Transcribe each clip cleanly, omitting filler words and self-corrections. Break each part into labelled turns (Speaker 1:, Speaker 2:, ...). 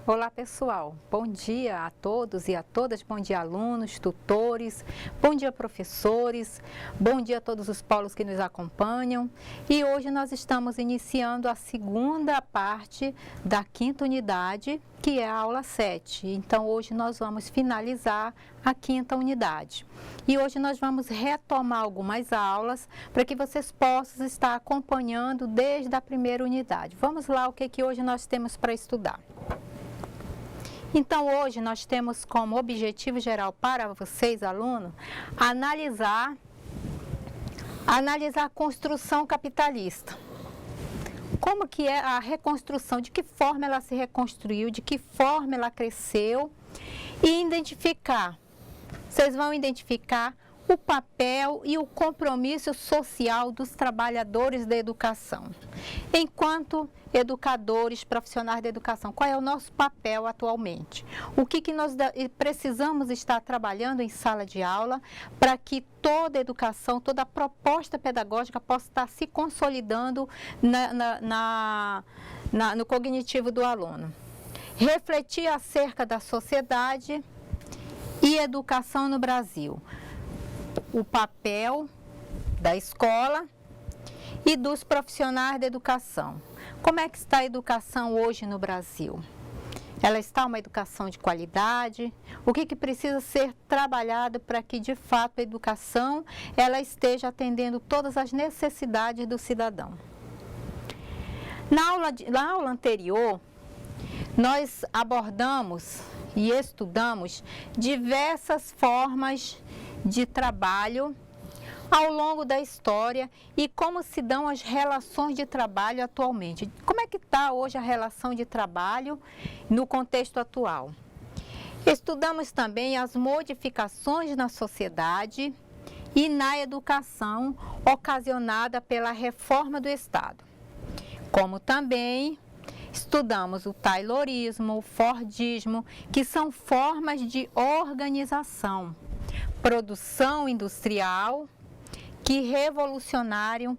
Speaker 1: Olá pessoal, bom dia a todos e a todas, bom dia alunos, tutores, bom dia professores, bom dia a todos os polos que nos acompanham. E hoje nós estamos iniciando a segunda parte da quinta unidade, que é a aula 7. Então hoje nós vamos finalizar a quinta unidade. E hoje nós vamos retomar algumas aulas para que vocês possam estar acompanhando desde a primeira unidade. Vamos lá, o que hoje nós temos para estudar. Então, hoje nós temos como objetivo geral para vocês, alunos, analisar a construção capitalista. Como que é a reconstrução, de que forma ela se reconstruiu, de que forma ela cresceu e identificar. Vocês vão identificar o papel e o compromisso social dos trabalhadores da educação. Enquanto educadores, profissionais da educação, qual é o nosso papel atualmente? O que nós precisamos estar trabalhando em sala de aula para que toda a educação, toda a proposta pedagógica possa estar se consolidando no cognitivo do aluno. Refletir acerca da sociedade e educação no Brasil. O papel da escola e dos profissionais da educação. Como é que está a educação hoje no Brasil? Ela está uma educação de qualidade? O que precisa ser trabalhado para que, de fato, a educação ela esteja atendendo todas as necessidades do cidadão? Na aula anterior, nós abordamos e estudamos diversas formas de trabalho ao longo da história e como se dão as relações de trabalho atualmente. Como é que está hoje a relação de trabalho no contexto atual? Estudamos também as modificações na sociedade e na educação ocasionada pela reforma do Estado. Como também estudamos o taylorismo, o fordismo, que são formas de organização, produção industrial que revolucionaram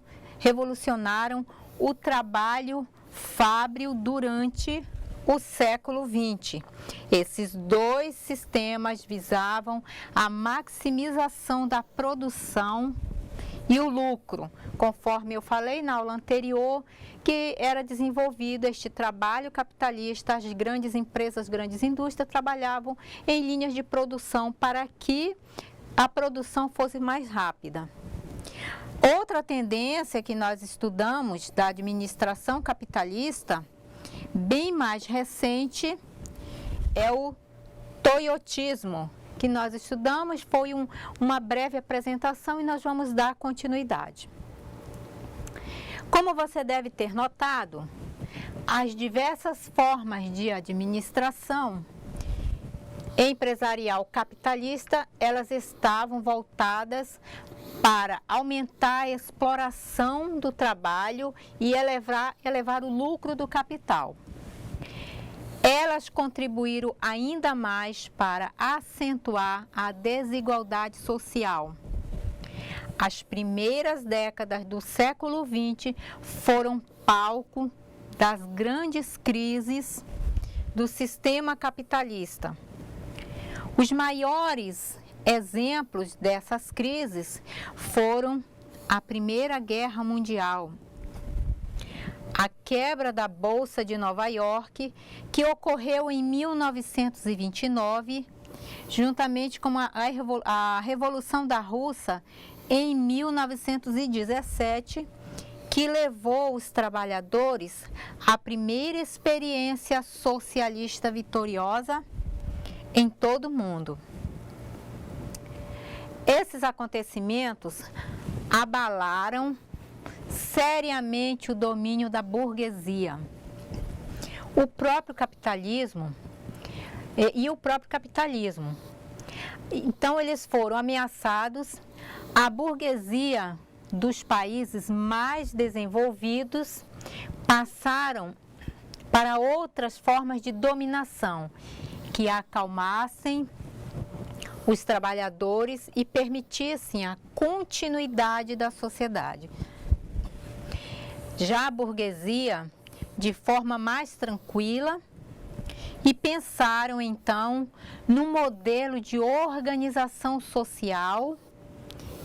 Speaker 1: o trabalho fábril durante o século XX. Esses dois sistemas visavam a maximização da produção e o lucro, conforme eu falei na aula anterior, que era desenvolvido este trabalho capitalista, as grandes empresas, as grandes indústrias trabalhavam em linhas de produção para que a produção fosse mais rápida. Outra tendência que nós estudamos da administração capitalista, bem mais recente, é o toyotismo, que nós estudamos, foi uma breve apresentação e nós vamos dar continuidade. Como você deve ter notado, as diversas formas de administração empresarial capitalista, elas estavam voltadas para aumentar a exploração do trabalho e elevar o lucro do capital. Elas contribuíram ainda mais para acentuar a desigualdade social. As primeiras décadas do século XX foram palco das grandes crises do sistema capitalista. Os maiores exemplos dessas crises foram a Primeira Guerra Mundial, a quebra da Bolsa de Nova York, que ocorreu em 1929, juntamente com a Revolução da Rússia em 1917, que levou os trabalhadores à primeira experiência socialista vitoriosa em todo o mundo. Esses acontecimentos abalaram seriamente o domínio da burguesia. O próprio capitalismo. Então, eles foram ameaçados. A burguesia dos países mais desenvolvidos passaram para outras formas de dominação que acalmassem os trabalhadores e permitissem a continuidade da sociedade. Já a burguesia, de forma mais tranquila, e pensaram então num modelo de organização social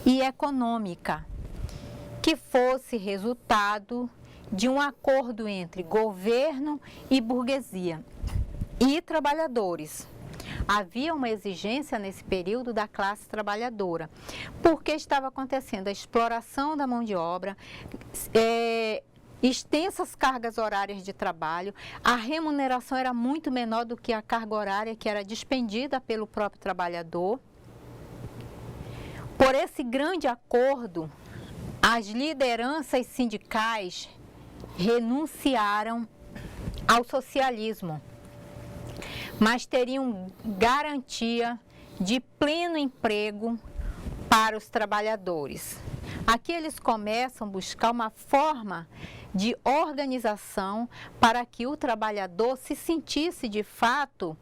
Speaker 1: e econômica que fosse resultado de um acordo entre governo e burguesia e trabalhadores. Havia uma exigência nesse período da classe trabalhadora, porque estava acontecendo a exploração da mão de obra, extensas cargas horárias de trabalho, a remuneração era muito menor do que a carga horária que era despendida pelo próprio trabalhador. Por esse grande acordo, as lideranças sindicais renunciaram ao socialismo, mas teriam garantia de pleno emprego para os trabalhadores. Aqui eles começam a buscar uma forma de organização para que o trabalhador se sentisse de fato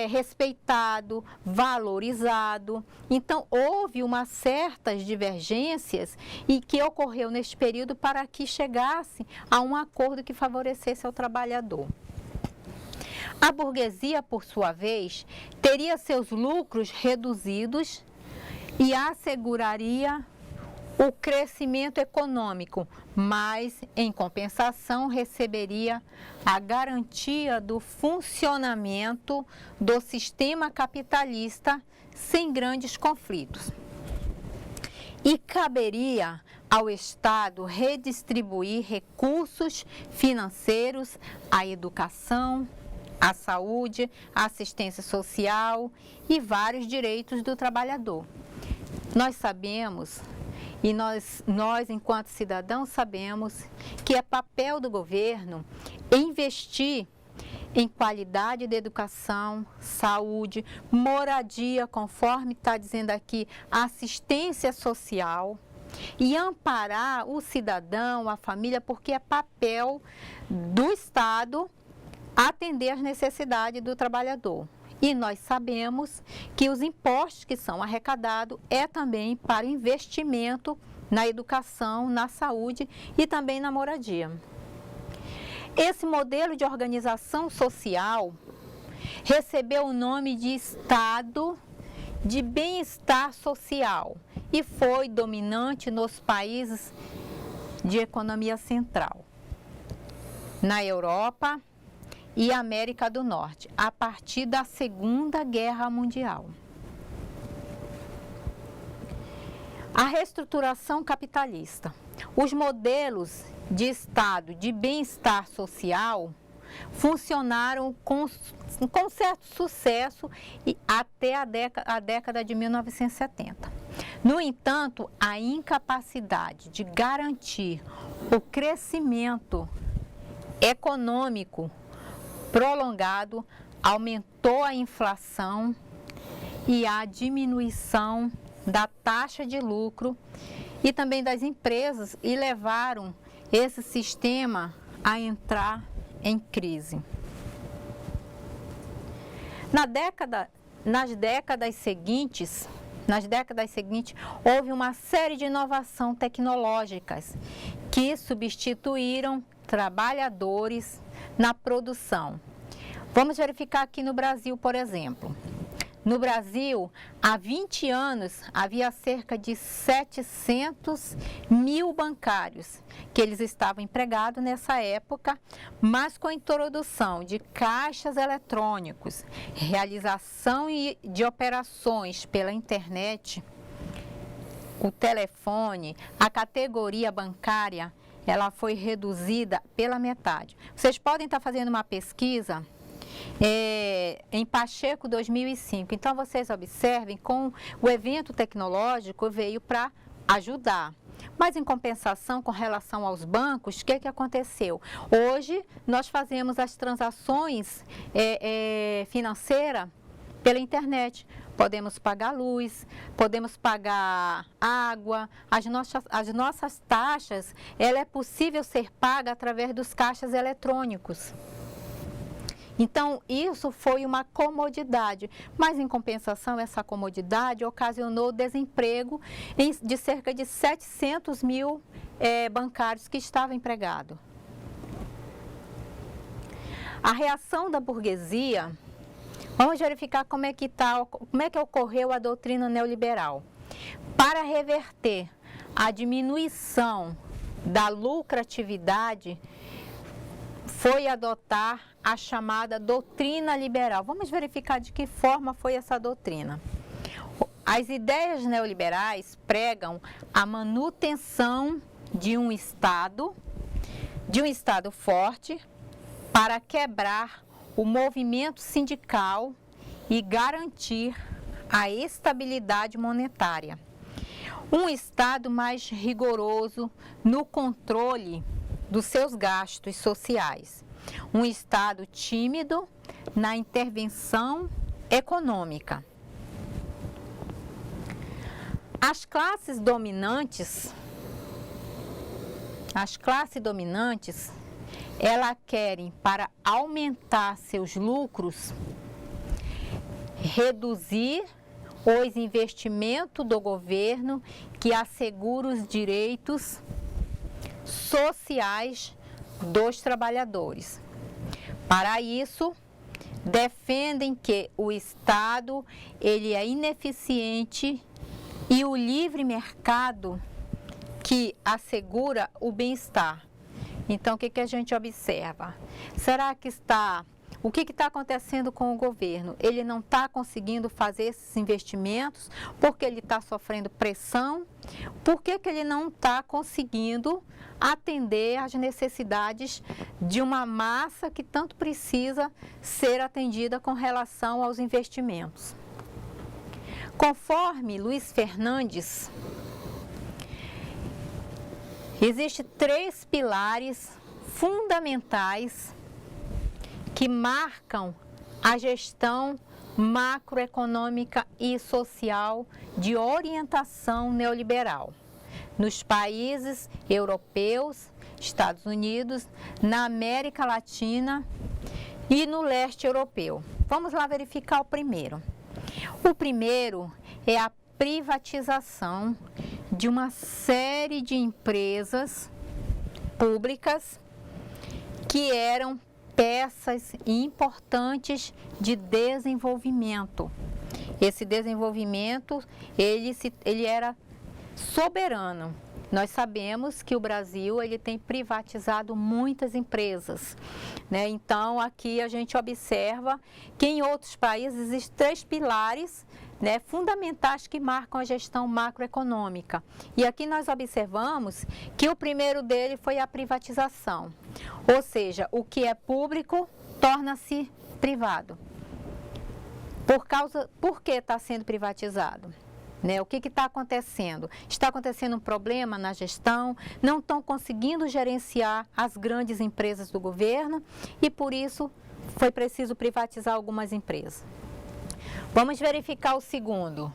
Speaker 1: respeitado, valorizado. Então houve umas certas divergências e que ocorreu neste período para que chegasse a um acordo que favorecesse ao trabalhador. A burguesia, por sua vez, teria seus lucros reduzidos e asseguraria o crescimento econômico, mas, em compensação, receberia a garantia do funcionamento do sistema capitalista sem grandes conflitos. E caberia ao Estado redistribuir recursos financeiros à educação, à saúde, à assistência social e vários direitos do trabalhador. Nós sabemos, e nós enquanto cidadãos sabemos, que é papel do governo investir em qualidade de educação, saúde, moradia, conforme está dizendo aqui, assistência social, e amparar o cidadão, a família, porque é papel do Estado atender às necessidades do trabalhador. E nós sabemos que os impostos que são arrecadados é também para investimento na educação, na saúde e também na moradia. Esse modelo de organização social recebeu o nome de Estado de Bem-Estar Social e foi dominante nos países de economia central, na Europa e América do Norte, a partir da Segunda Guerra Mundial. A reestruturação capitalista. Os modelos de Estado de bem-estar social funcionaram com certo sucesso até a década de 1970. No entanto, a incapacidade de garantir o crescimento econômico prolongado aumentou a inflação e a diminuição da taxa de lucro e também das empresas e levaram esse sistema a entrar em crise. Nas décadas seguintes, houve uma série de inovações tecnológicas que substituíram trabalhadores na produção. Vamos verificar aqui no Brasil, por exemplo. No Brasil, há 20 anos, havia cerca de 700 mil bancários, que eles estavam empregados nessa época, mas com a introdução de caixas eletrônicos, realização de operações pela internet, o telefone, a categoria bancária, ela foi reduzida pela metade. Vocês podem estar fazendo uma pesquisa em Pacheco 2005. Então, vocês observem como o evento tecnológico veio para ajudar. Mas, em compensação, com relação aos bancos, o que aconteceu? Hoje, nós fazemos as transações financeiras pela internet. Podemos pagar luz, podemos pagar água, as nossas taxas, ela é possível ser paga através dos caixas eletrônicos. Então, isso foi uma comodidade, mas em compensação, essa comodidade ocasionou desemprego de cerca de 700 mil bancários que estavam empregados. A reação da burguesia, vamos verificar como é que ocorreu a doutrina neoliberal. Para reverter a diminuição da lucratividade, foi adotar a chamada doutrina liberal. Vamos verificar de que forma foi essa doutrina. As ideias neoliberais pregam a manutenção de um Estado forte para quebrar o movimento sindical e garantir a estabilidade monetária. Um Estado mais rigoroso no controle dos seus gastos sociais. Um Estado tímido na intervenção econômica. As classes dominantes, elas querem, para aumentar seus lucros, reduzir os investimentos do governo que assegura os direitos sociais dos trabalhadores. Para isso, defendem que o Estado ele é ineficiente e o livre mercado que assegura o bem-estar. Então, o que a gente observa? O que está acontecendo com o governo? Ele não está conseguindo fazer esses investimentos porque ele está sofrendo pressão. Por que ele não está conseguindo atender às necessidades de uma massa que tanto precisa ser atendida com relação aos investimentos? Conforme Luiz Fernandes, existem 3 pilares fundamentais que marcam a gestão macroeconômica e social de orientação neoliberal nos países europeus, Estados Unidos, na América Latina e no leste europeu. Vamos lá verificar o primeiro. O primeiro é a privatização de uma série de empresas públicas que eram peças importantes de desenvolvimento. Esse desenvolvimento, ele era soberano. Nós sabemos que o Brasil ele tem privatizado muitas empresas, né? Então, aqui a gente observa que em outros países existem 3 pilares, né, fundamentais que marcam a gestão macroeconômica. E aqui nós observamos que o primeiro dele foi a privatização. Ou seja, o que é público torna-se privado. Por que está sendo privatizado? Né? O que está acontecendo? Está acontecendo um problema na gestão, não estão conseguindo gerenciar as grandes empresas do governo e por isso foi preciso privatizar algumas empresas. Vamos verificar o segundo.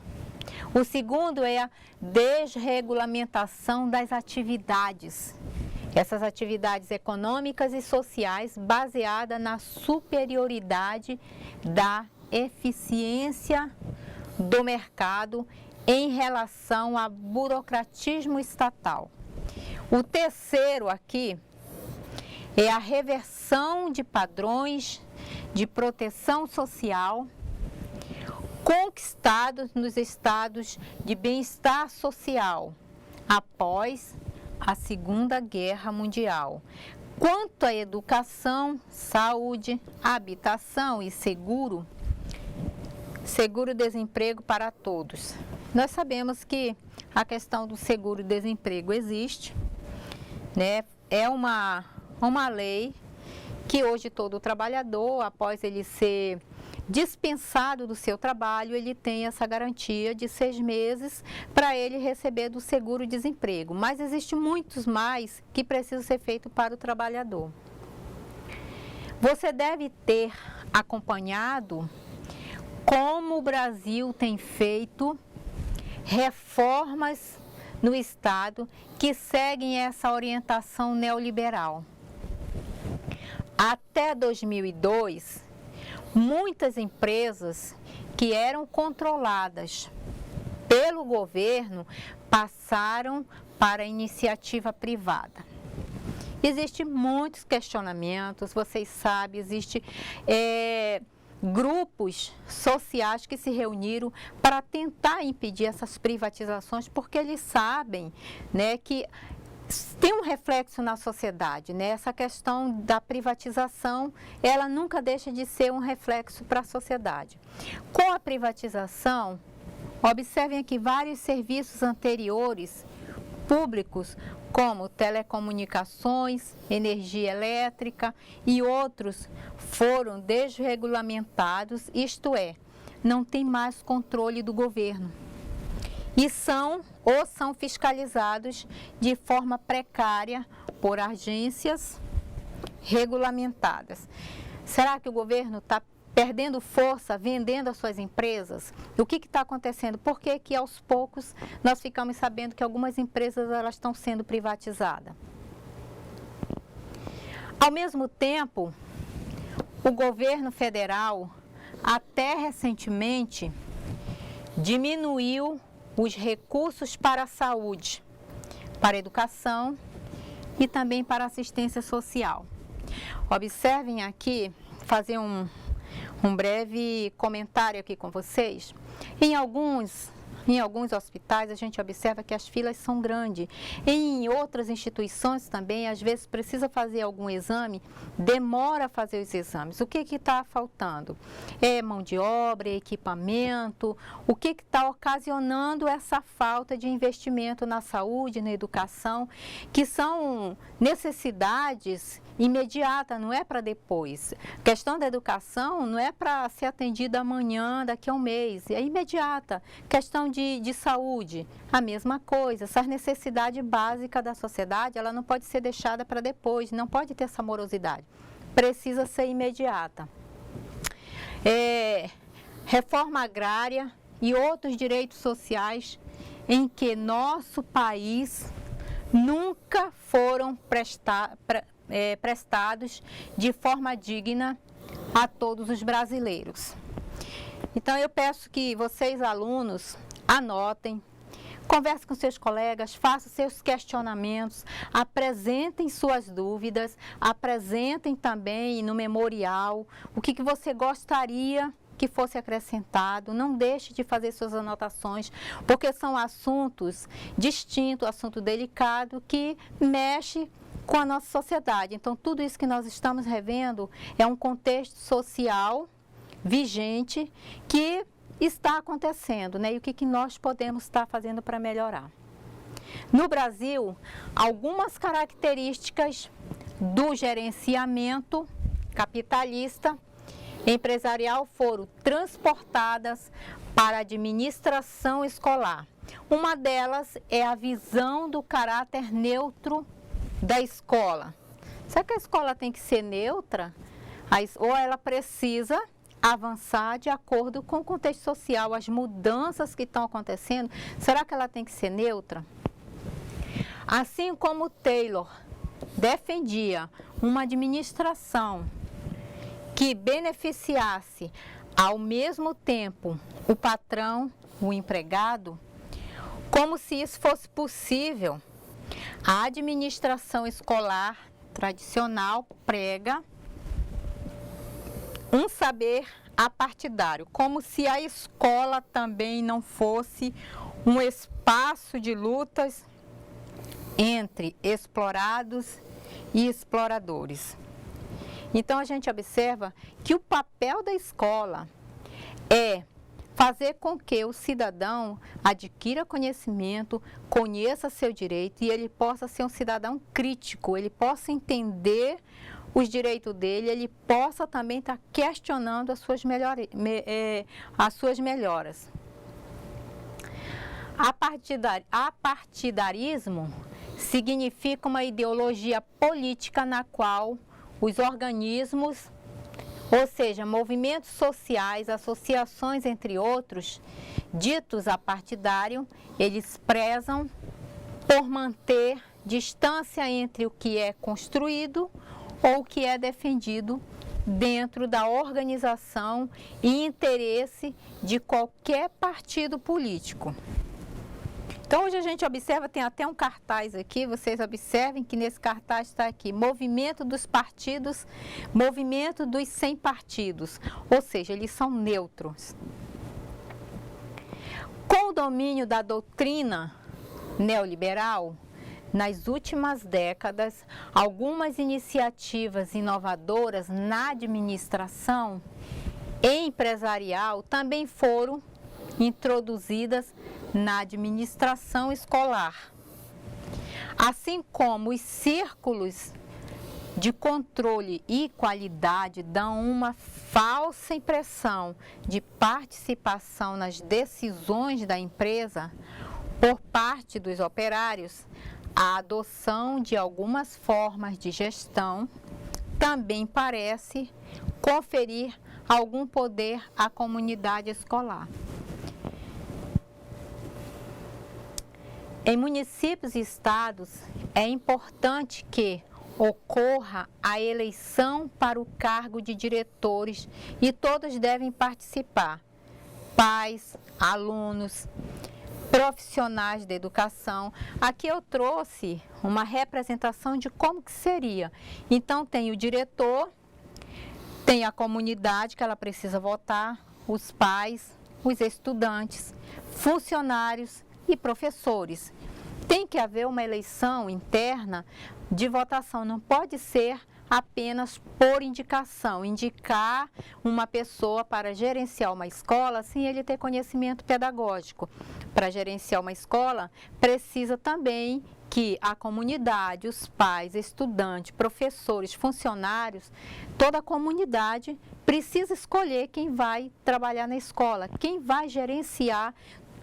Speaker 1: O segundo é a desregulamentação das atividades. Essas atividades econômicas e sociais baseadas na superioridade da eficiência do mercado em relação ao burocratismo estatal. O terceiro aqui é a reversão de padrões de proteção social conquistados nos estados de bem-estar social após a Segunda Guerra Mundial. Quanto à educação, saúde, habitação e seguro-desemprego para todos. Nós sabemos que a questão do seguro-desemprego existe, né? É uma lei que hoje todo trabalhador, após ele ser dispensado do seu trabalho, ele tem essa garantia de 6 meses para ele receber do seguro-desemprego. Mas existe muitos mais que precisam ser feitos para o trabalhador. Você deve ter acompanhado como o Brasil tem feito reformas no Estado que seguem essa orientação neoliberal. Até 2002, muitas empresas que eram controladas pelo governo passaram para a iniciativa privada. Existem muitos questionamentos, vocês sabem, existem grupos sociais que se reuniram para tentar impedir essas privatizações, porque eles sabem, né, que tem um reflexo na sociedade, né? Essa questão da privatização, ela nunca deixa de ser um reflexo para a sociedade. Com a privatização, observem aqui vários serviços anteriores públicos, como telecomunicações, energia elétrica e outros, foram desregulamentados, isto é, não tem mais controle do governo. E são fiscalizados de forma precária por agências regulamentadas. Será que o governo está perdendo força, vendendo as suas empresas? O que está acontecendo? Por que aos poucos nós ficamos sabendo que algumas empresas elas estão sendo privatizadas? Ao mesmo tempo, o governo federal, até recentemente, diminuiu os recursos para a saúde, para a educação e também para a assistência social. Observem aqui, fazer um breve comentário aqui com vocês. Em alguns hospitais a gente observa que as filas são grandes. Em outras instituições também, às vezes precisa fazer algum exame, demora a fazer os exames. O que está faltando? É mão de obra, é equipamento. O que está ocasionando essa falta de investimento na saúde, na educação, que são necessidades imediatas, não é para depois. A questão da educação não é para ser atendida amanhã, daqui a um mês, é imediata. Questão de saúde, a mesma coisa. Essa necessidade básica da sociedade, ela não pode ser deixada para depois, não pode ter essa morosidade. Precisa ser imediata. Reforma agrária e outros direitos sociais em que nosso país nunca foram prestados de forma digna a todos os brasileiros. Então eu peço que vocês, alunos, anotem, conversem com seus colegas, façam seus questionamentos, apresentem suas dúvidas, apresentem também no memorial o que você gostaria que fosse acrescentado. Não deixe de fazer suas anotações, porque são assuntos distintos, assunto delicado, que mexe com a nossa sociedade. Então, tudo isso que nós estamos revendo é um contexto social vigente que está acontecendo, né? E o que nós podemos estar fazendo para melhorar. No Brasil, algumas características do gerenciamento capitalista empresarial foram transportadas para a administração escolar. Uma delas é a visão do caráter neutro da escola. Será que a escola tem que ser neutra? Ou ela precisa avançar de acordo com o contexto social, as mudanças que estão acontecendo? Será que ela tem que ser neutra? Assim como Taylor defendia uma administração que beneficiasse ao mesmo tempo o patrão, o empregado, como se isso fosse possível, a administração escolar tradicional prega um saber apartidário, como se a escola também não fosse um espaço de lutas entre explorados e exploradores. Então a gente observa que o papel da escola é fazer com que o cidadão adquira conhecimento, conheça seu direito e ele possa ser um cidadão crítico, ele possa entender os direitos dele, ele possa também estar questionando as suas melhoras. Apartidarismo significa uma ideologia política na qual os organismos, ou seja, movimentos sociais, associações, entre outros, ditos apartidários, eles prezam por manter distância entre o que é construído ou o que é defendido dentro da organização e interesse de qualquer partido político. Então, hoje a gente observa, tem até um cartaz aqui, vocês observem que nesse cartaz está aqui, movimento dos partidos, movimento dos sem partidos, ou seja, eles são neutros. Com o domínio da doutrina neoliberal, nas últimas décadas, algumas iniciativas inovadoras na administração empresarial também foram introduzidas na administração escolar, assim como os círculos de controle e qualidade dão uma falsa impressão de participação nas decisões da empresa por parte dos operários. A adoção de algumas formas de gestão também parece conferir algum poder à comunidade escolar. Em municípios e estados, é importante que ocorra a eleição para o cargo de diretores e todos devem participar: pais, alunos, profissionais da educação. Aqui eu trouxe uma representação de como que seria. Então tem o diretor, tem a comunidade que ela precisa votar, os pais, os estudantes, funcionários e professores. Tem que haver uma eleição interna de votação, não pode ser apenas por indicação, indicar uma pessoa para gerenciar uma escola sem ele ter conhecimento pedagógico. Para gerenciar uma escola, precisa também que a comunidade, os pais, estudantes, professores, funcionários, toda a comunidade precisa escolher quem vai trabalhar na escola, quem vai gerenciar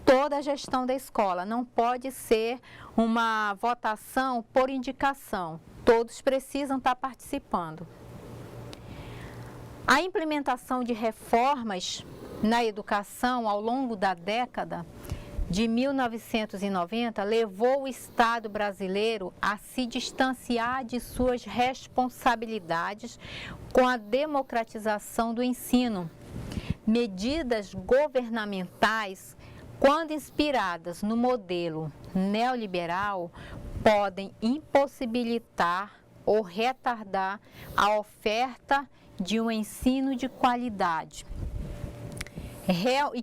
Speaker 1: toda a gestão da escola. Não pode ser uma votação por indicação. Todos precisam estar participando. A implementação de reformas na educação ao longo da década de 1990 levou o Estado brasileiro a se distanciar de suas responsabilidades com a democratização do ensino. Medidas governamentais, quando inspiradas no modelo neoliberal, podem impossibilitar ou retardar a oferta de um ensino de qualidade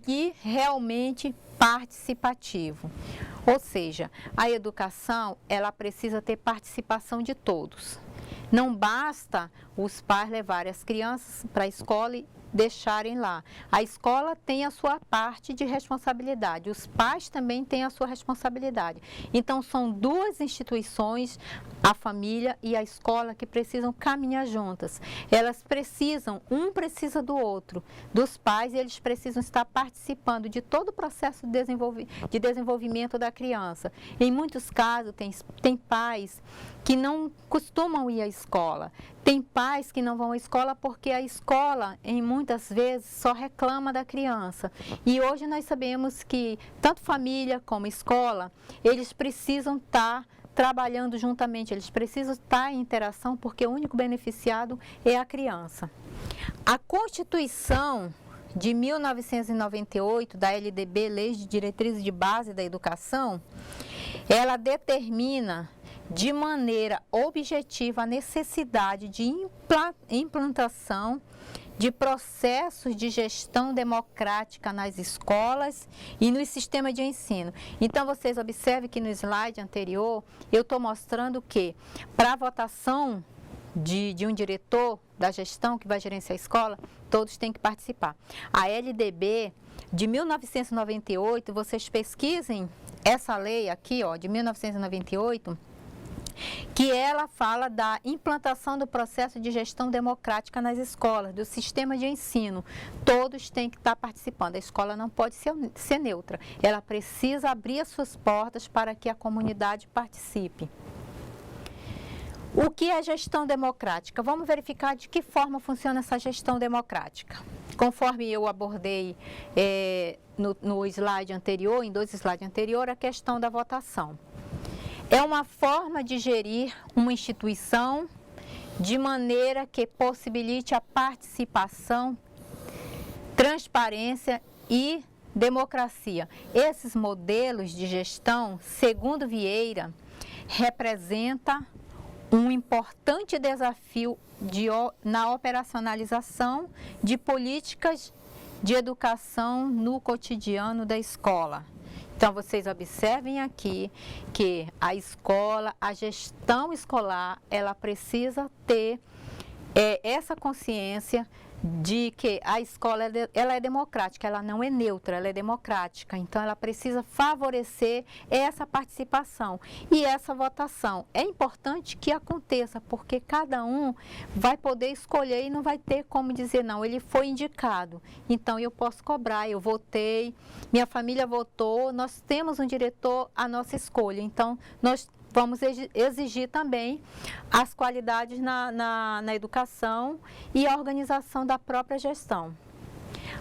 Speaker 1: e realmente participativo. Ou seja, a educação, ela precisa ter participação de todos. Não basta os pais levarem as crianças para a escola e deixarem lá. A escola tem a sua parte de responsabilidade, os pais também têm a sua responsabilidade. Então, são duas instituições, a família e a escola, que precisam caminhar juntas. Elas precisam, um precisa do outro, dos pais, e eles precisam estar participando de todo o processo de desenvolvimento da criança. Em muitos casos, tem pais que não costumam ir à escola. Tem pais que não vão à escola porque a escola, em muitas vezes, só reclama da criança. E hoje nós sabemos que tanto família como escola, eles precisam estar trabalhando juntamente, eles precisam estar em interação, porque o único beneficiado é a criança. A Constituição de 1998, da LDB, Lei de Diretrizes de Base da Educação, ela determina de maneira objetiva a necessidade de implantação de processos de gestão democrática nas escolas e no sistema de ensino. Então, vocês observem que no slide anterior, eu estou mostrando que, para a votação de um diretor da gestão que vai gerenciar a escola, todos têm que participar. A LDB de 1998, vocês pesquisem essa lei aqui, ó, de 1998, que ela fala da implantação do processo de gestão democrática nas escolas, do sistema de ensino. Todos têm que estar participando. A escola não pode ser neutra. Ela precisa abrir as suas portas para que a comunidade participe. O que é gestão democrática? Vamos verificar de que forma funciona essa gestão democrática. Conforme eu abordei no slide anterior, em 2 slides anteriores, a questão da votação. É uma forma de gerir uma instituição de maneira que possibilite a participação, transparência e democracia. Esses modelos de gestão, segundo Vieira, representa um importante desafio na operacionalização de políticas de educação no cotidiano da escola. Então, vocês observem aqui que a escola, a gestão escolar, ela precisa ter essa consciência de que a escola ela é democrática, ela não é neutra, ela é democrática. Então, ela precisa favorecer essa participação e essa votação. É importante que aconteça, porque cada um vai poder escolher e não vai ter como dizer, não, ele foi indicado, então eu posso cobrar, eu votei, minha família votou, nós temos um diretor à nossa escolha. Então, nós vamos exigir também as qualidades na educação e a organização da própria gestão.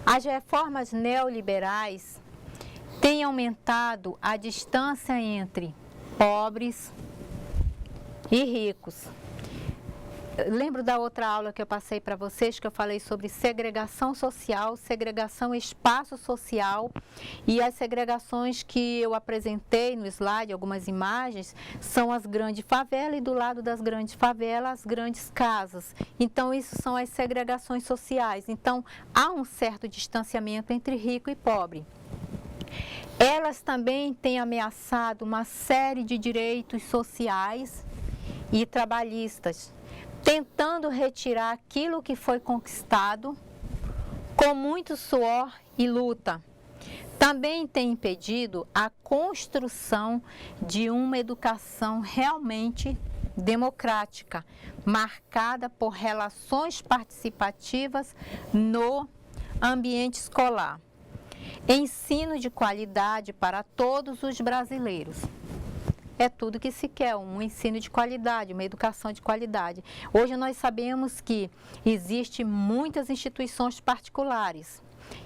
Speaker 1: As reformas neoliberais têm aumentado a distância entre pobres e ricos. Lembro da outra aula que eu passei para vocês, que eu falei sobre segregação social, segregação espaço social, e as segregações que eu apresentei no slide, algumas imagens, são as grandes favelas e do lado das grandes favelas, as grandes casas. Então, isso são as segregações sociais. Então, há um certo distanciamento entre rico e pobre. Elas também têm ameaçado uma série de direitos sociais e trabalhistas, tentando retirar aquilo que foi conquistado com muito suor e luta. Também tem impedido a construção de uma educação realmente democrática, marcada por relações participativas no ambiente escolar. Ensino de qualidade para todos os brasileiros. É tudo que se quer, um ensino de qualidade, uma educação de qualidade. Hoje nós sabemos que existem muitas instituições particulares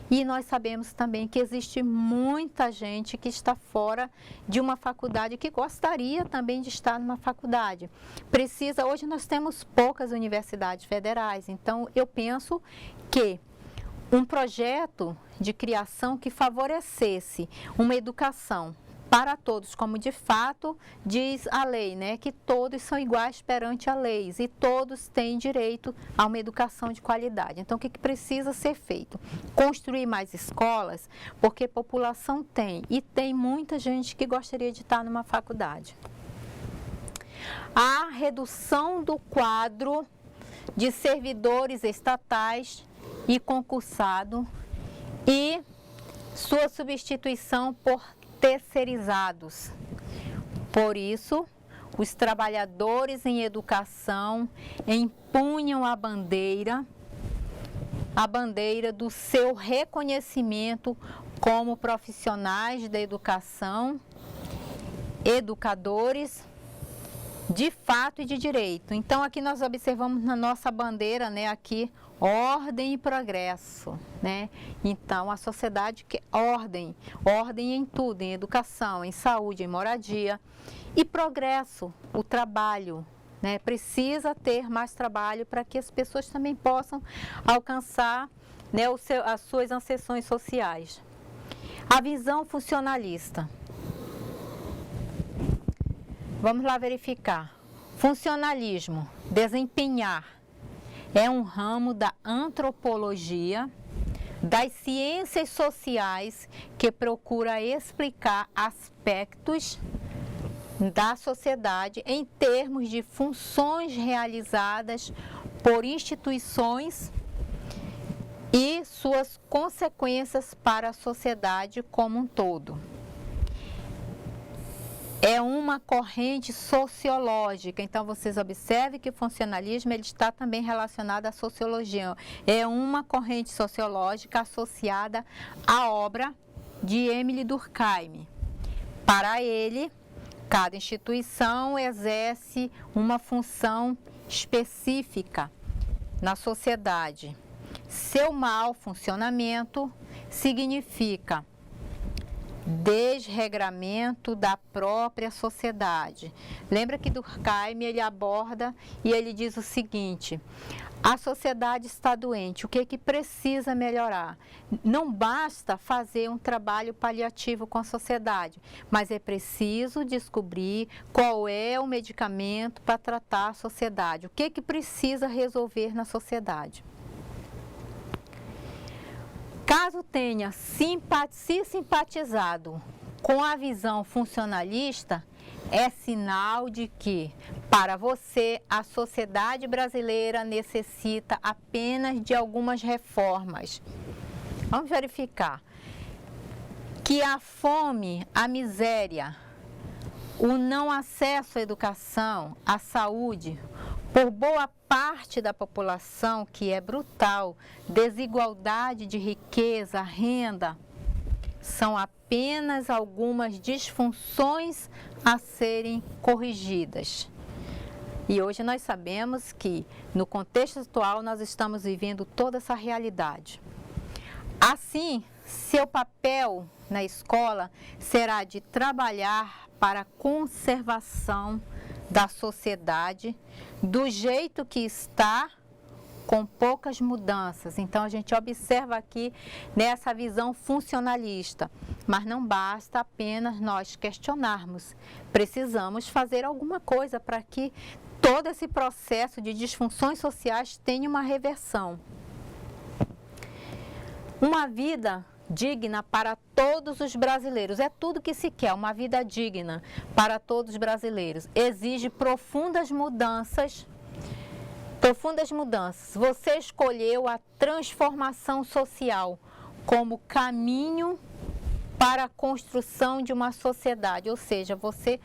Speaker 1: e nós sabemos também que existe muita gente que está fora de uma faculdade, que gostaria também de estar numa faculdade. Hoje nós temos poucas universidades federais, então eu penso que um projeto de criação que favorecesse uma educação para todos, como de fato diz a lei, né? Que todos são iguais perante a lei e todos têm direito a uma educação de qualidade. Então, o que precisa ser feito? Construir mais escolas, porque população tem, e tem muita gente que gostaria de estar numa faculdade. A redução do quadro de servidores estatais e concursado e sua substituição por terceirizados. Por isso, os trabalhadores em educação empunham a bandeira do seu reconhecimento como profissionais da educação, educadores de fato e de direito. Então, aqui nós observamos na nossa bandeira, né, aqui, ordem e progresso, né? Então, a sociedade quer ordem em tudo, em educação, em saúde, em moradia. E progresso, o trabalho, né? Precisa ter mais trabalho para que as pessoas também possam alcançar, né, as suas ascensões sociais. A visão funcionalista. Vamos lá verificar. Funcionalismo, desempenhar. É um ramo da antropologia, das ciências sociais, que procura explicar aspectos da sociedade em termos de funções realizadas por instituições e suas consequências para a sociedade como um todo. É uma corrente sociológica, então vocês observem que o funcionalismo ele está também relacionado à sociologia. É uma corrente sociológica associada à obra de Émile Durkheim. Para ele, cada instituição exerce uma função específica na sociedade. Seu mau funcionamento significa desregramento da própria sociedade. Lembra que Durkheim ele aborda e ele diz o seguinte: A sociedade está doente, o que precisa melhorar? Não basta fazer um trabalho paliativo com a sociedade, mas é preciso descobrir qual é o medicamento para tratar a sociedade, o que precisa resolver na sociedade. Caso tenha se simpatizado com a visão funcionalista, é sinal de que, para você, a sociedade brasileira necessita apenas de algumas reformas. Vamos verificar que a fome, a miséria, o não acesso à educação, à saúde, por boa parte da população, que é brutal, desigualdade de riqueza, renda, são apenas algumas disfunções a serem corrigidas. E hoje nós sabemos que, no contexto atual, nós estamos vivendo toda essa realidade. Assim, seu papel na escola será de trabalhar para a conservação da sociedade do jeito que está, com poucas mudanças. Então, a gente observa aqui nessa visão funcionalista, mas não basta apenas nós questionarmos. Precisamos fazer alguma coisa para que todo esse processo de disfunções sociais tenha uma reversão. Uma vida digna para todos os brasileiros, é tudo que se quer, uma vida digna para todos os brasileiros. Exige profundas mudanças. Você escolheu a transformação social como caminho para a construção de uma sociedade, ou seja, você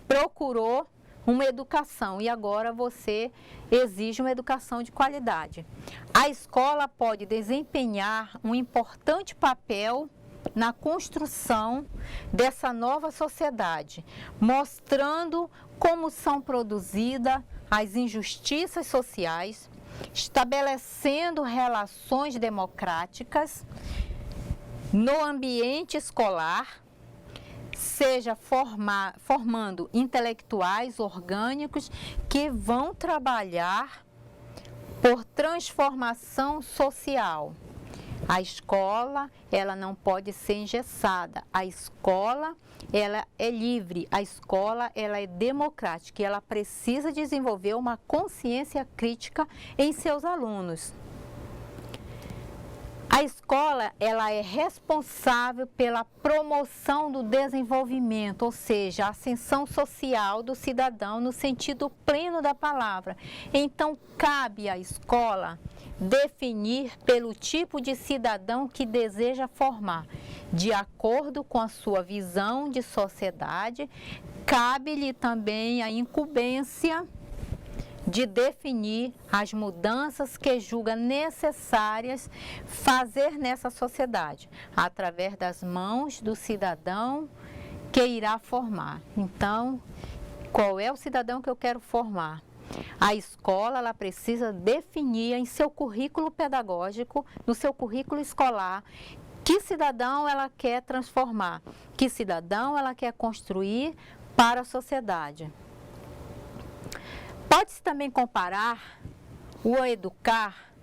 Speaker 1: procurou uma educação e agora você exige uma educação de qualidade. A escola pode desempenhar um importante papel na construção dessa nova sociedade, mostrando como são produzidas as injustiças sociais, estabelecendo relações democráticas no ambiente escolar, seja formando intelectuais orgânicos que vão trabalhar por transformação social. A escola, ela não pode ser engessada. A escola, ela é livre. A escola, ela é democrática e ela precisa desenvolver uma consciência crítica em seus alunos. A escola, ela é responsável pela promoção do desenvolvimento, ou seja, a ascensão social do cidadão no sentido pleno da palavra. Então, cabe à escola definir pelo tipo de cidadão que deseja formar. De acordo com a sua visão de sociedade, cabe-lhe também a incumbência de definir as mudanças que julga necessárias fazer nessa sociedade, através das mãos do cidadão que irá formar. Então, qual é o cidadão que eu quero formar? A escola, ela precisa definir em seu currículo pedagógico, no seu currículo escolar, que cidadão ela quer transformar, que cidadão ela quer construir para a sociedade. Pode-se também comparar o educar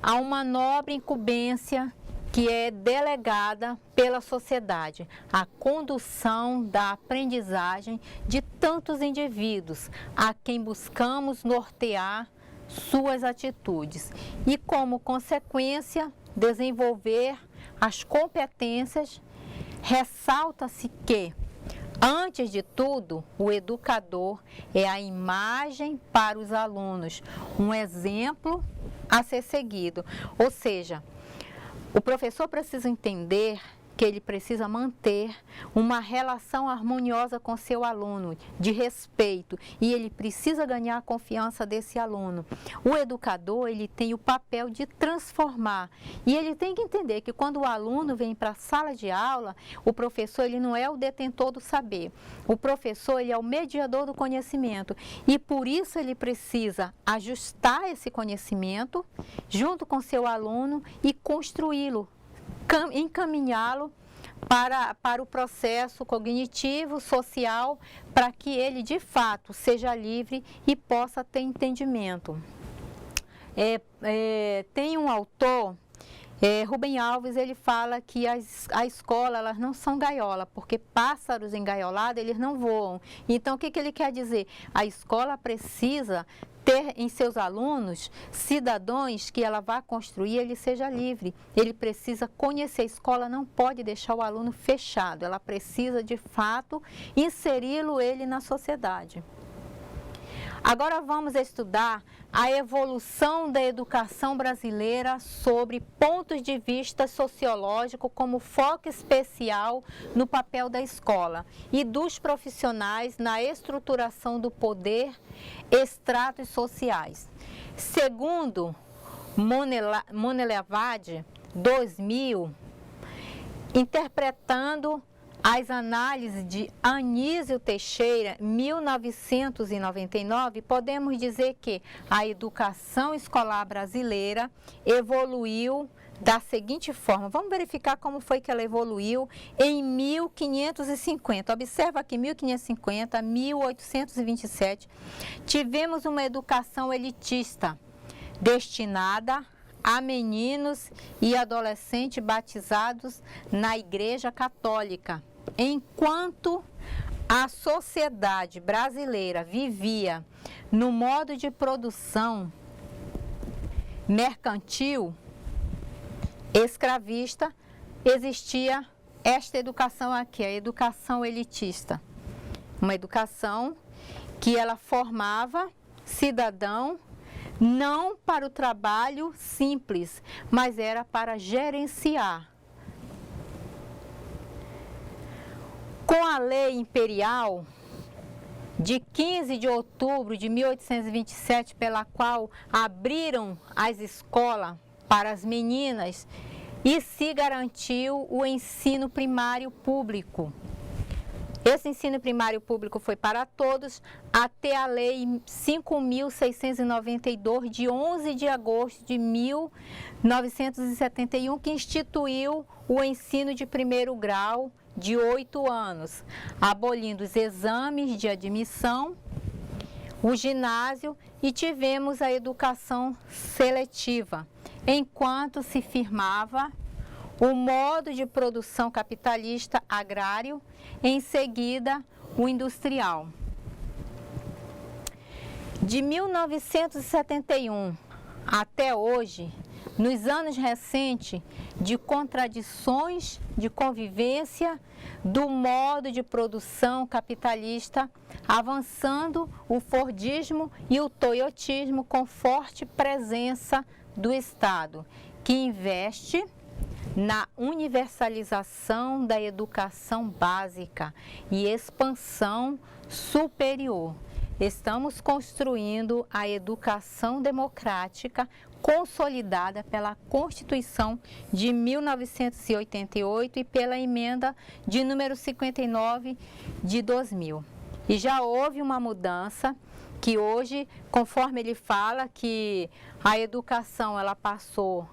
Speaker 1: a uma nobre incumbência que é delegada pela sociedade, a condução da aprendizagem de tantos indivíduos a quem buscamos nortear suas atitudes e, como consequência, desenvolver as competências. Ressalta-se que, antes de tudo, o educador é a imagem para os alunos, um exemplo a ser seguido. Ou seja, o professor precisa entender que ele precisa manter uma relação harmoniosa com seu aluno, de respeito, e ele precisa ganhar a confiança desse aluno. O educador, ele tem o papel de transformar, e ele tem que entender que quando o aluno vem para a sala de aula, o professor, ele não é o detentor do saber. O professor, ele é o mediador do conhecimento, e por isso ele precisa ajustar esse conhecimento junto com seu aluno e construí-lo, encaminhá-lo para o processo cognitivo, social, para que ele de fato seja livre e possa ter entendimento. tem um autor, Rubem Alves, ele fala que a escola, elas não são gaiola, porque pássaros engaiolados, eles não voam. Então, o que ele quer dizer? A escola precisa ter em seus alunos cidadãos que ela vá construir, ele seja livre. Ele precisa conhecer. A escola não pode deixar o aluno fechado, ela precisa, de fato, inseri-lo ele na sociedade. Agora vamos estudar a evolução da educação brasileira sobre pontos de vista sociológico como foco especial no papel da escola e dos profissionais na estruturação do poder, estratos sociais. Segundo Monelevade, 2000, interpretando as análises de Anísio Teixeira, 1999, podemos dizer que a educação escolar brasileira evoluiu da seguinte forma. Vamos verificar como foi que ela evoluiu em 1550. Observa aqui, 1550, 1827, tivemos uma educação elitista, destinada a meninos e adolescentes batizados na Igreja Católica. Enquanto a sociedade brasileira vivia no modo de produção mercantil, escravista, existia esta educação aqui, a educação elitista. Uma educação que ela formava cidadão não para o trabalho simples, mas era para gerenciar. Com a lei imperial de 15 de outubro de 1827, pela qual abriram as escolas para as meninas e se garantiu o ensino primário público. Esse ensino primário público foi para todos até a Lei 5.692, de 11 de agosto de 1971, que instituiu o ensino de primeiro grau de 8 anos, abolindo os exames de admissão, o ginásio, e tivemos a educação seletiva, enquanto se firmava o modo de produção capitalista agrário, em seguida o industrial. De 1971 até hoje, nos anos recentes, de contradições de convivência do modo de produção capitalista, avançando o fordismo e o toyotismo com forte presença do Estado, que investe na universalização da educação básica e expansão superior. Estamos construindo a educação democrática consolidada pela Constituição de 1988 e pela emenda de número 59 de 2000. E já houve uma mudança que hoje, conforme ele fala, que a educação ela passou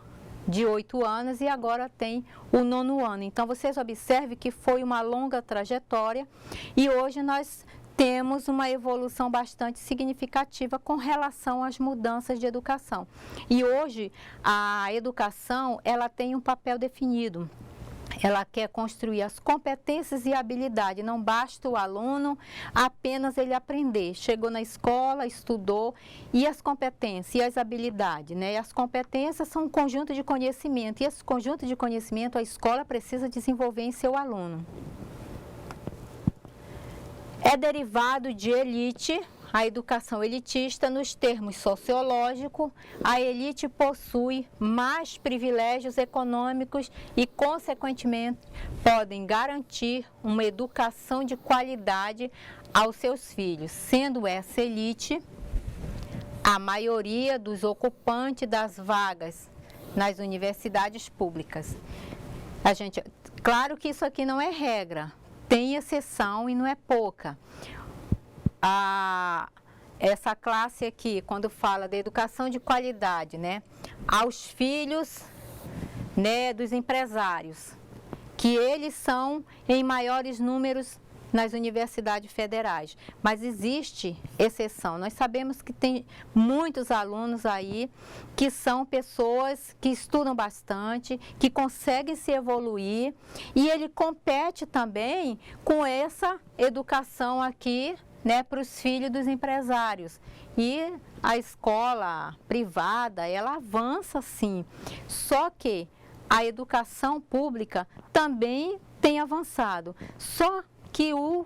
Speaker 1: de 8 anos e agora tem o 9º ano. Então, vocês observem que foi uma longa trajetória e hoje nós temos uma evolução bastante significativa com relação às mudanças de educação. E hoje a educação ela tem um papel definido. Ela quer construir as competências e habilidades. Não basta o aluno apenas ele aprender. Chegou na escola, estudou, e as competências e as habilidades, né? E as competências são um conjunto de conhecimento. E esse conjunto de conhecimento a escola precisa desenvolver em seu aluno. É derivado de elite, a educação elitista, nos termos sociológicos. A elite possui mais privilégios econômicos e, consequentemente, podem garantir uma educação de qualidade aos seus filhos, sendo essa elite a maioria dos ocupantes das vagas nas universidades públicas. Claro que isso aqui não é regra. Tem exceção e não é pouca. Essa classe aqui, quando fala da educação de qualidade, né, aos filhos, né, dos empresários, que eles são em maiores números nas universidades federais, mas existe exceção. Nós sabemos que tem muitos alunos aí que são pessoas que estudam bastante, que conseguem se evoluir, e ele compete também com essa educação aqui, né, para os filhos dos empresários. E a escola privada, ela avança sim, só que a educação pública também tem avançado, só que o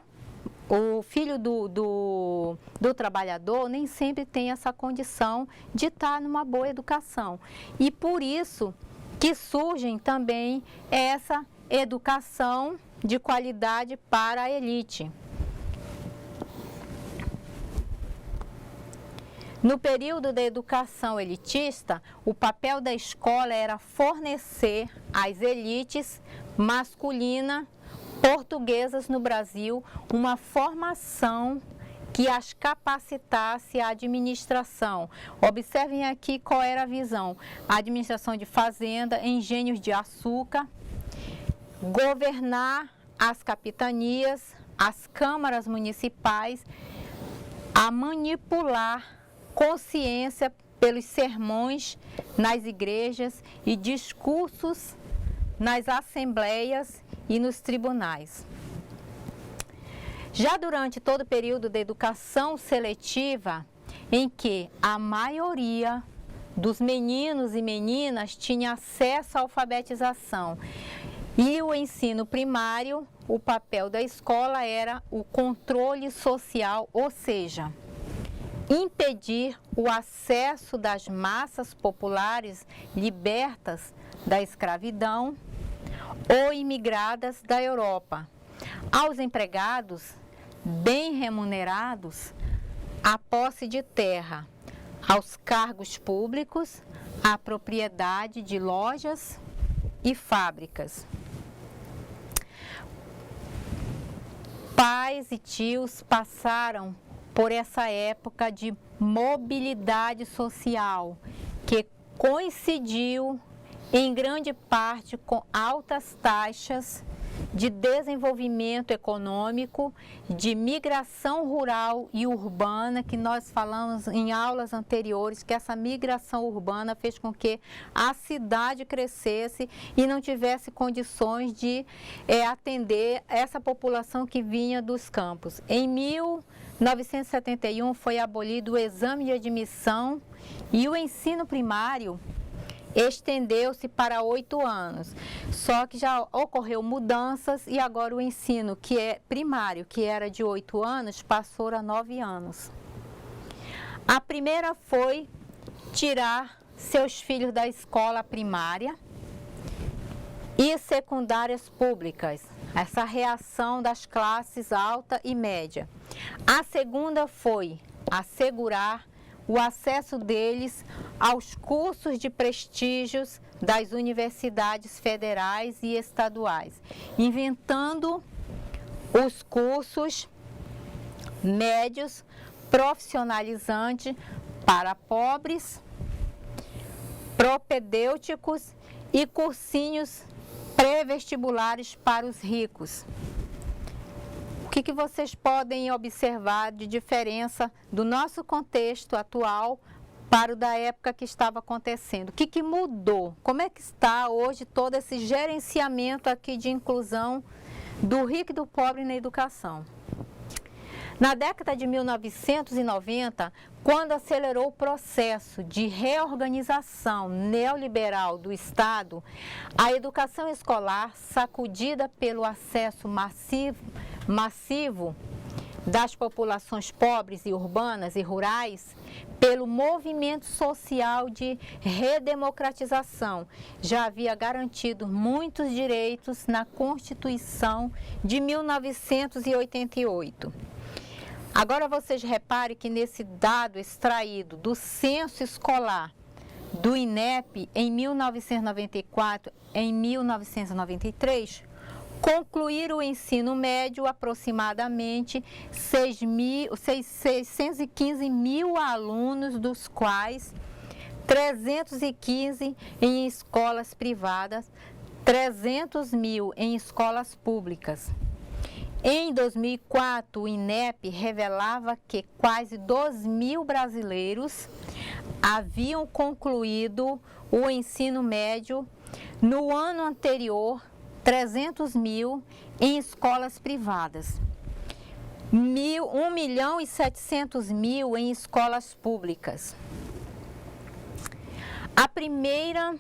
Speaker 1: filho do trabalhador nem sempre tem essa condição de estar numa boa educação. E por isso que surgem também essa educação de qualidade para a elite. No período da educação elitista, o papel da escola era fornecer às elites masculinas portuguesas no Brasil uma formação que as capacitasse à administração. Observem aqui qual era a visão: a administração de fazenda, engenhos de açúcar, governar as capitanias, as câmaras municipais, a manipular consciência pelos sermões nas igrejas e discursos nas assembleias e nos tribunais. Já durante todo o período da educação seletiva, em que a maioria dos meninos e meninas tinha acesso à alfabetização e o ensino primário, o papel da escola era o controle social, ou seja, impedir o acesso das massas populares libertas da escravidão ou imigradas da Europa aos empregados bem remunerados, à posse de terra, aos cargos públicos, à propriedade de lojas e fábricas. Pais e tios passaram por essa época de mobilidade social, que coincidiu em grande parte com altas taxas de desenvolvimento econômico, de migração rural e urbana, que nós falamos em aulas anteriores, que essa migração urbana fez com que a cidade crescesse e não tivesse condições de atender essa população que vinha dos campos. Em 1971 foi abolido o exame de admissão e o ensino primário estendeu-se para 8 anos, só que já ocorreu mudanças e agora o ensino que é primário, que era de 8 anos, passou a 9 anos. A primeira foi tirar seus filhos da escola primária e secundárias públicas, essa reação das classes alta e média. A segunda foi assegurar o acesso deles aos cursos de prestígios das universidades federais e estaduais, inventando os cursos médios profissionalizantes para pobres, propedêuticos e cursinhos pré-vestibulares para os ricos. O que vocês podem observar de diferença do nosso contexto atual para o da época que estava acontecendo? O que mudou? Como é que está hoje todo esse gerenciamento aqui de inclusão do rico e do pobre na educação? Na década de 1990, quando acelerou o processo de reorganização neoliberal do Estado, a educação escolar, sacudida pelo acesso massivo das populações pobres e urbanas e rurais, pelo movimento social de redemocratização, já havia garantido muitos direitos na Constituição de 1988. Agora vocês reparem que nesse dado extraído do censo escolar do INEP em 1994, em 1993, concluíram o ensino médio aproximadamente 615 mil alunos, dos quais 315 em escolas privadas, 300 mil em escolas públicas. Em 2004, o INEP revelava que quase 2.000 brasileiros haviam concluído o ensino médio. No ano anterior, 300.000 em escolas privadas, 1.700.000 em escolas públicas. A primeira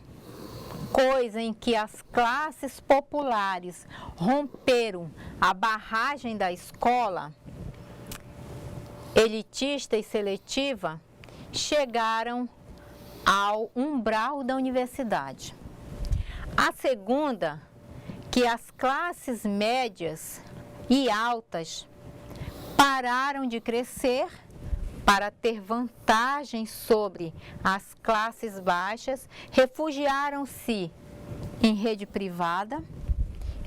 Speaker 1: coisa em que as classes populares romperam a barragem da escola elitista e seletiva, chegaram ao umbral da universidade. A segunda, que as classes médias e altas pararam de crescer para ter vantagem sobre as classes baixas, refugiaram-se em rede privada,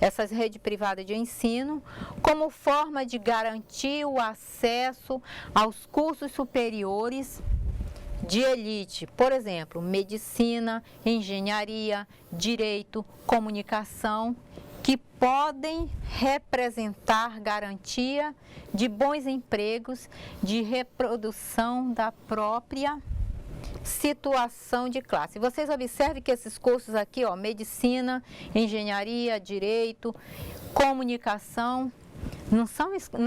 Speaker 1: essas redes privadas de ensino, como forma de garantir o acesso aos cursos superiores de elite, por exemplo, medicina, engenharia, direito, comunicação, que podem representar garantia de bons empregos, de reprodução da própria situação de classe. Vocês observem que esses cursos aqui, ó, medicina, engenharia, direito, comunicação, não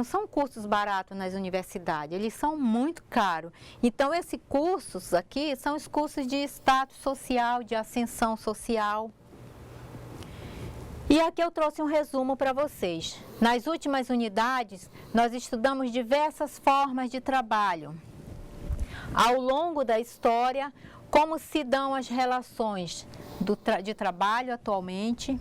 Speaker 1: são cursos baratos nas universidades, eles são muito caros. Então, esses cursos aqui são os cursos de status social, de ascensão social. E aqui eu trouxe um resumo para vocês. Nas últimas unidades, nós estudamos diversas formas de trabalho. Ao longo da história, como se dão as relações de trabalho atualmente.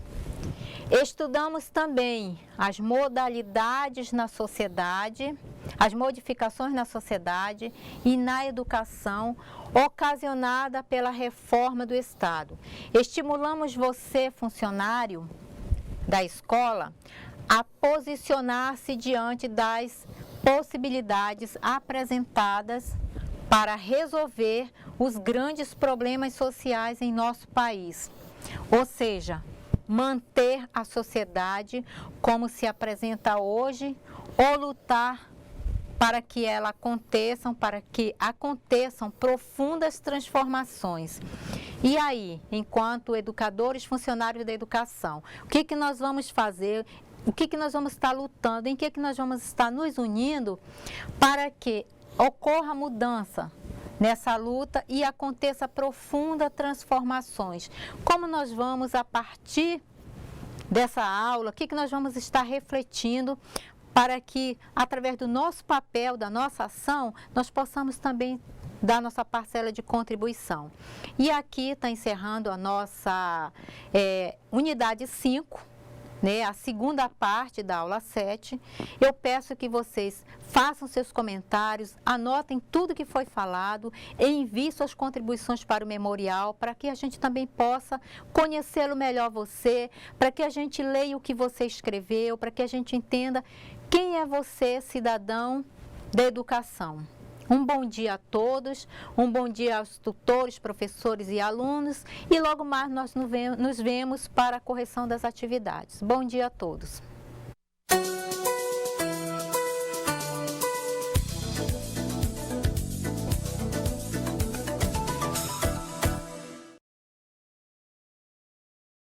Speaker 1: Estudamos também as modalidades na sociedade, as modificações na sociedade e na educação ocasionada pela reforma do Estado. Estimulamos você, funcionário da escola, a posicionar-se diante das possibilidades apresentadas para resolver os grandes problemas sociais em nosso país. Ou seja, manter a sociedade como se apresenta hoje ou lutar para que aconteçam profundas transformações. E aí, enquanto educadores, funcionários da educação, o que nós vamos fazer? O que nós vamos estar lutando? Em que nós vamos estar nos unindo para que ocorra mudança nessa luta e aconteça profundas transformações? Como nós vamos, a partir dessa aula, o que nós vamos estar refletindo para que, através do nosso papel, da nossa ação, nós possamos também dar nossa parcela de contribuição. E aqui está encerrando a nossa unidade 5, né, a segunda parte da aula 7. Eu peço que vocês façam seus comentários, anotem tudo que foi falado, enviem suas contribuições para o memorial, para que a gente também possa conhecê-lo melhor você, para que a gente leia o que você escreveu, para que a gente entenda quem é você, cidadão da educação. Um bom dia a todos, um bom dia aos tutores, professores e alunos, e logo mais nós nos vemos para a correção das atividades. Bom dia a todos.